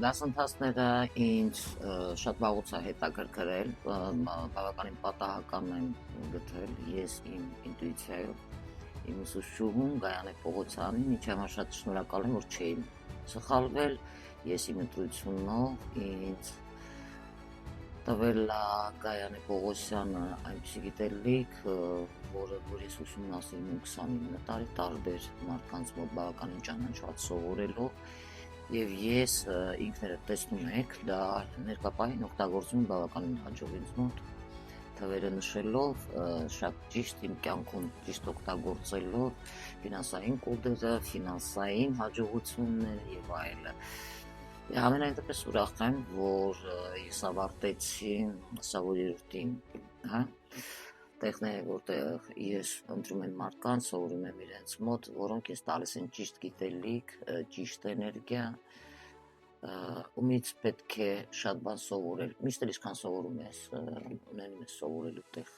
դասընթացները ինձ շատ վաղուց է հետաքրքրել, բավականին պատահական եմ գտել ես իմ ինտուիցիայով, իմ ուսուցչուհուն Գայանե Պողոսյանին, ինչի համար շատ շնորհակալ եմ, որ չէի սխալվել, ես իմ ընտրությունով ինձ տվել է Գայանե Պողոսյանը այնպիսի գիտելիք, որ ես ուսումնասիրում եմ 29 տարի տարբեր մարդկանց մոտ բավականին ճանաչված սովորելով, եւ ես ինքներդ տեսնում եք, դա ներկայապահին օգտագործում եմ բավականին հաջող ինձ մոտ, թվերը նշելով, շատ ճիշտ իմ կյանքում ճիշտ օգտագործելով ֆինանսային կոդերը, ֆինանսային հաջողությունները եւ այլը։ Ամենայն դեպս ուրախ եմ, որ ես ավարտեցի սովորույթին, տեղն է, որտեղ ես ընտրում եմ մարդկանց, սովորում եմ իրենց մոտ, որոնք ես տալիս են ճիշտ գիտելիք, ճիշտ էներգիա, ումից պետք է շատ բան սովորել, միշտ էլ ինչքան սովորում ես, ունենում ես սովորելու տեղ։